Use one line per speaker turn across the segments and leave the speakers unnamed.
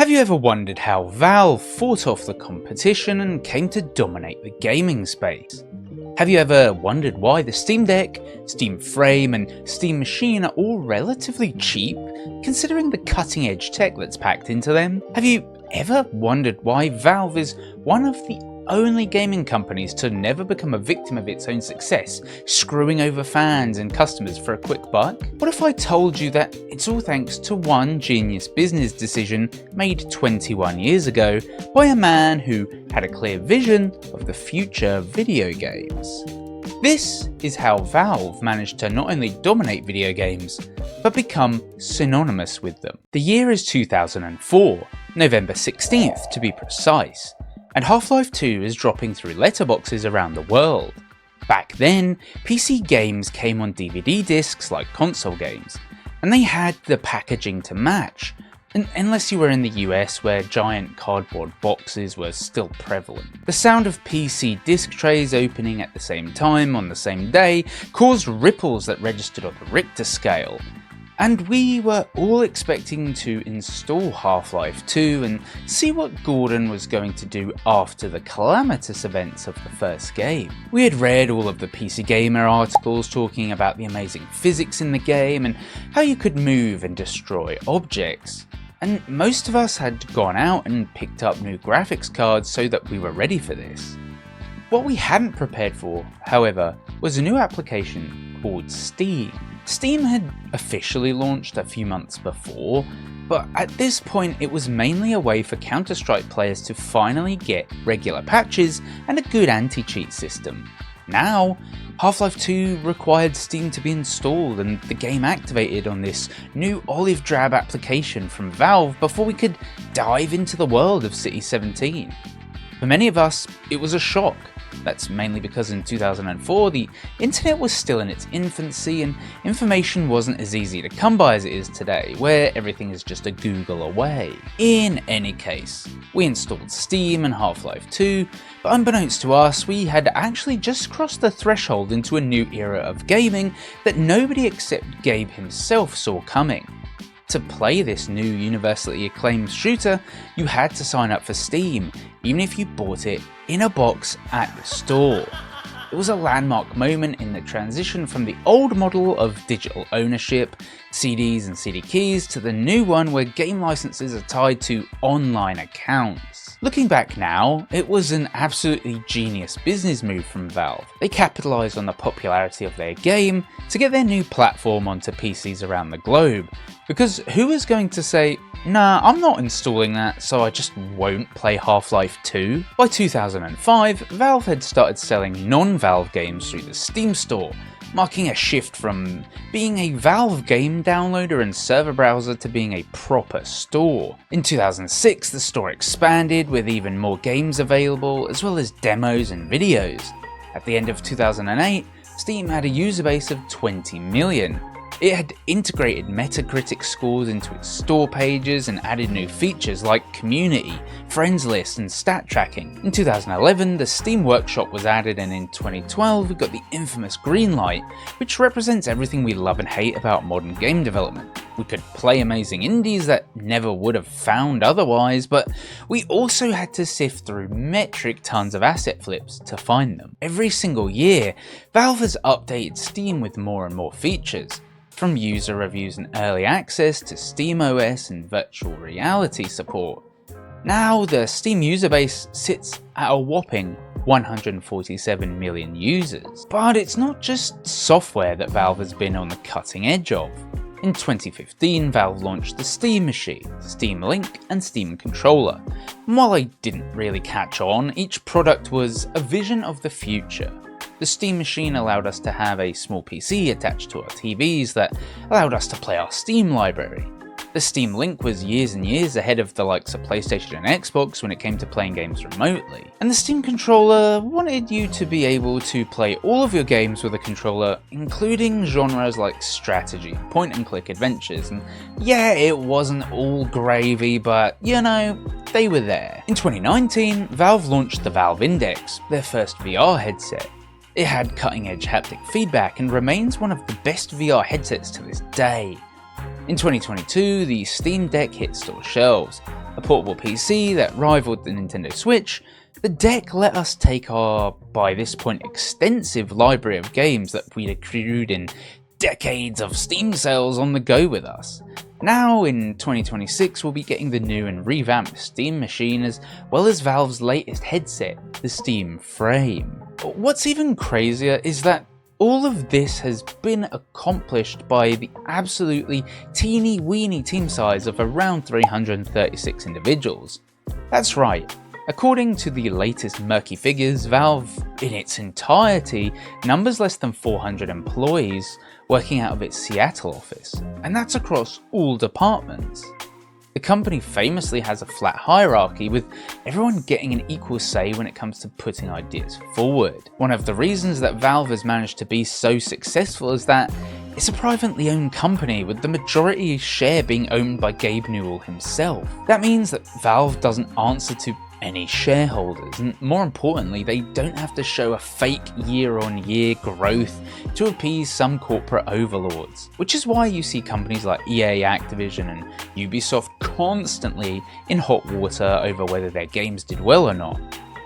Have you ever wondered how Valve fought off the competition and came to dominate the gaming space? Have you ever wondered why the Steam Deck, Steam Frame and Steam Machine are all relatively cheap, considering the cutting edge tech that's packed into them? Have you ever wondered why Valve is one of the only gaming companies to never become a victim of its own success, screwing over fans and customers for a quick buck? What if I told you that it's all thanks to one genius business decision made 21 years ago by a man who had a clear vision of the future of video games? This is how Valve managed to not only dominate video games, but become synonymous with them. The year is 2004, November 16th to be precise, and Half-Life 2 is dropping through letterboxes around the world. Back then, PC games came on DVD discs like console games, and they had the packaging to match, unless you were in the US where giant cardboard boxes were still prevalent. The sound of PC disc trays opening at the same time on the same day caused ripples that registered on the Richter scale. And we were all expecting to install Half-Life 2 and see what Gordon was going to do after the calamitous events of the first game. We had read all of the PC Gamer articles talking about the amazing physics in the game and how you could move and destroy objects. And most of us had gone out and picked up new graphics cards so that we were ready for this. What we hadn't prepared for, however, was a new application called Steam. Steam had officially launched a few months before, but at this point it was mainly a way for Counter-Strike players to finally get regular patches and a good anti-cheat system. Now, Half-Life 2 required Steam to be installed and the game activated on this new olive drab application from Valve before we could dive into the world of City 17. For many of us, it was a shock. That's mainly because in 2004 the internet was still in its infancy and information wasn't as easy to come by as it is today, where everything is just a Google away. In any case, we installed Steam and Half-Life 2, but unbeknownst to us, we had actually just crossed the threshold into a new era of gaming that nobody except Gabe himself saw coming. To play this new universally acclaimed shooter, you had to sign up for Steam, even if you bought it in a box at the store. It was a landmark moment in the transition from the old model of digital ownership, CDs and CD keys, to the new one where game licenses are tied to online accounts. Looking back now, it was an absolutely genius business move from Valve. They capitalised on the popularity of their game to get their new platform onto PCs around the globe, because who is going to say, nah, I'm not installing that, so I just won't play Half-Life 2? By 2005, Valve had started selling non-Valve games through the Steam store, marking a shift from being a Valve game downloader and server browser to being a proper store. In 2006, the store expanded with even more games available, as well as demos and videos. At the end of 2008, Steam had a user base of 20 million. It had integrated Metacritic scores into its store pages and added new features like community, friends list and stat tracking. In 2011, the Steam Workshop was added, and in 2012 we got the infamous green light, which represents everything we love and hate about modern game development. We could play amazing indies that never would have found otherwise, but we also had to sift through metric tons of asset flips to find them. Every single year, Valve has updated Steam with more and more features. From user reviews and early access to SteamOS and virtual reality support. Now the Steam user base sits at a whopping 147 million users. But it's not just software that Valve has been on the cutting edge of. In 2015, Valve launched the Steam Machine, Steam Link and Steam Controller. And while they didn't really catch on, each product was a vision of the future. The Steam Machine allowed us to have a small PC attached to our TVs that allowed us to play our Steam library. The Steam Link was years and years ahead of the likes of PlayStation and Xbox when it came to playing games remotely. And the Steam Controller wanted you to be able to play all of your games with a controller, including genres like strategy, point and click adventures, and yeah, it wasn't all gravy, but you know, they were there. In 2019, Valve launched the Valve Index, their first VR headset. It had cutting-edge haptic feedback and remains one of the best VR headsets to this day. In 2022, the Steam Deck hit store shelves, a portable PC that rivaled the Nintendo Switch, the deck let us take our, by this point, extensive library of games that we'd accrued in decades of Steam sales on the go with us. Now, in 2026, we'll be getting the new and revamped Steam machine as well as Valve's latest headset, the Steam Frame. What's even crazier is that all of this has been accomplished by the absolutely teeny weeny team size of around 336 individuals. That's right. According to the latest murky figures, Valve, in its entirety, numbers less than 400 employees working out of its Seattle office, and that's across all departments. The company famously has a flat hierarchy, with everyone getting an equal say when it comes to putting ideas forward. One of the reasons that Valve has managed to be so successful is that it's a privately owned company, with the majority share being owned by Gabe Newell himself. That means that Valve doesn't answer to any shareholders, and more importantly, they don't have to show a fake year-on-year growth to appease some corporate overlords, which is why you see companies like EA, Activision and Ubisoft constantly in hot water over whether their games did well or not.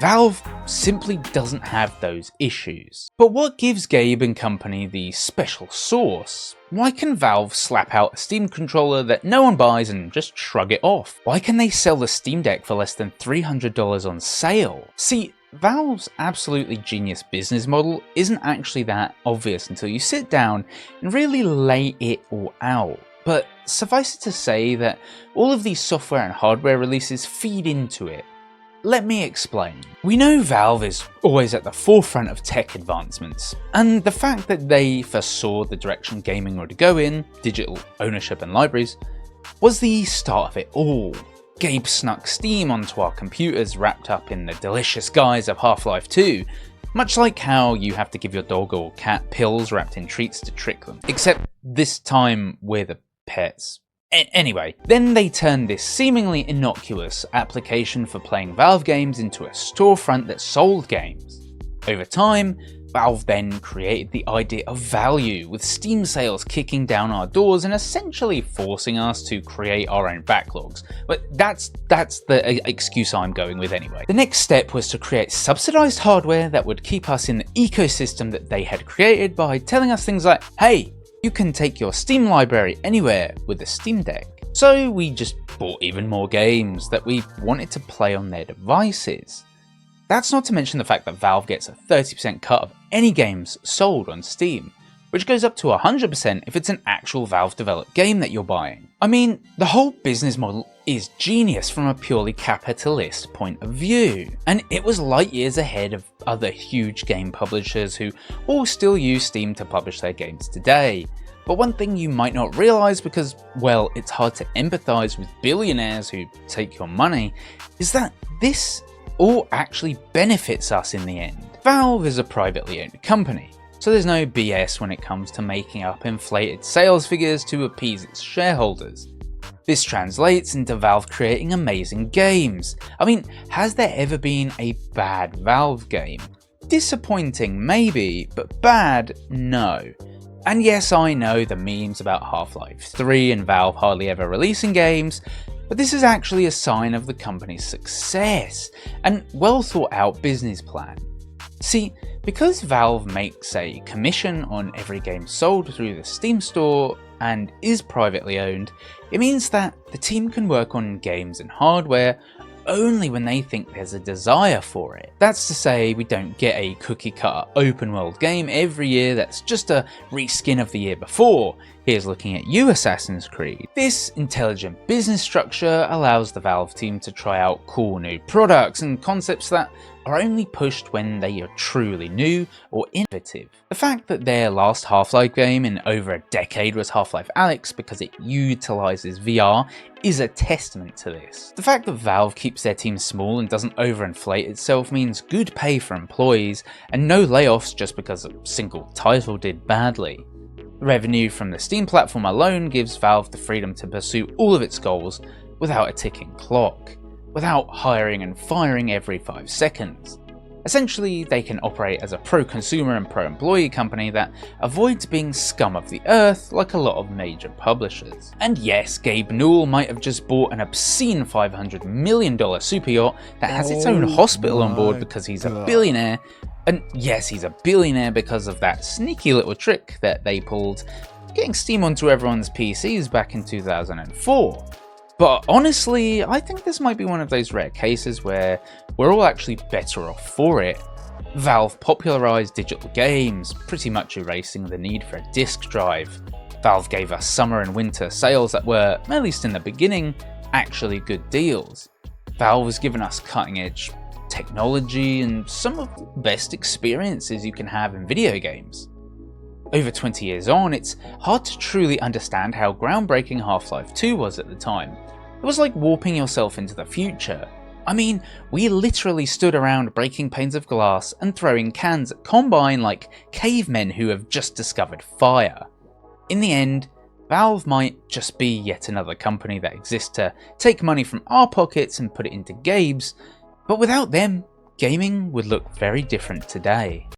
Valve simply doesn't have those issues. But what gives Gabe and company the special sauce? Why can Valve slap out a Steam controller that no one buys and just shrug it off? Why can they sell the Steam Deck for less than $300 on sale? See, Valve's absolutely genius business model isn't actually that obvious until you sit down and really lay it all out. But suffice it to say that all of these software and hardware releases feed into it. Let me explain. We know Valve is always at the forefront of tech advancements, and the fact that they foresaw the direction gaming would go in, digital ownership and libraries, was the start of it all. Gabe snuck Steam onto our computers wrapped up in the delicious guise of Half-Life 2, much like how you have to give your dog or cat pills wrapped in treats to trick them, except this time we're the pets. Anyway, then they turned this seemingly innocuous application for playing Valve games into a storefront that sold games. Over time, Valve then created the idea of value, with Steam sales kicking down our doors and essentially forcing us to create our own backlogs. But that's the excuse I'm going with anyway. The next step was to create subsidized hardware that would keep us in the ecosystem that they had created by telling us things like, hey, you can take your Steam library anywhere with the Steam Deck. So we just bought even more games that we wanted to play on their devices. That's not to mention the fact that Valve gets a 30% cut of any games sold on Steam, which goes up to 100% if it's an actual Valve developed game that you're buying. I mean, the whole business model is genius from a purely capitalist point of view, and it was light years ahead of other huge game publishers who all still use Steam to publish their games today. But one thing you might not realize, because, well, it's hard to empathize with billionaires who take your money, is that this all actually benefits us in the end. Valve is a privately owned company, so there's no BS when it comes to making up inflated sales figures to appease its shareholders. This translates into Valve creating amazing games. I mean, has there ever been a bad Valve game? Disappointing maybe, but bad no. And yes, I know the memes about Half-Life 3 and Valve hardly ever releasing games, but this is actually a sign of the company's success and well thought out business plan. See, because Valve makes a commission on every game sold through the Steam store and is privately owned, it means that the team can work on games and hardware only when they think there's a desire for it. That's to say, we don't get a cookie cutter open world game every year that's just a reskin of the year before. Here's looking at you, Assassin's Creed. This intelligent business structure allows the Valve team to try out cool new products and concepts that are only pushed when they are truly new or innovative. The fact that their last Half-Life game in over a decade was Half-Life Alyx because it utilizes VR is a testament to this. The fact that Valve keeps their team small and doesn't overinflate itself means good pay for employees and no layoffs just because a single title did badly. The revenue from the Steam platform alone gives Valve the freedom to pursue all of its goals without a ticking clock, without hiring and firing every 5 seconds. Essentially, they can operate as a pro-consumer and pro-employee company that avoids being scum of the earth like a lot of major publishers. And yes, Gabe Newell might have just bought an obscene $500 million super yacht that has its own hospital on board because he's a billionaire. And yes, he's a billionaire because of that sneaky little trick that they pulled, getting Steam onto everyone's PCs back in 2004. But honestly, I think this might be one of those rare cases where we're all actually better off for it. Valve popularized digital games, pretty much erasing the need for a disk drive. Valve gave us summer and winter sales that were, at least in the beginning, actually good deals. Valve has given us cutting edge technology and some of the best experiences you can have in video games. Over 20 years on, it's hard to truly understand how groundbreaking Half-Life 2 was at the time. It was like warping yourself into the future. I mean, we literally stood around breaking panes of glass and throwing cans at Combine like cavemen who have just discovered fire. In the end, Valve might just be yet another company that exists to take money from our pockets and put it into Gabe's, but without them, gaming would look very different today.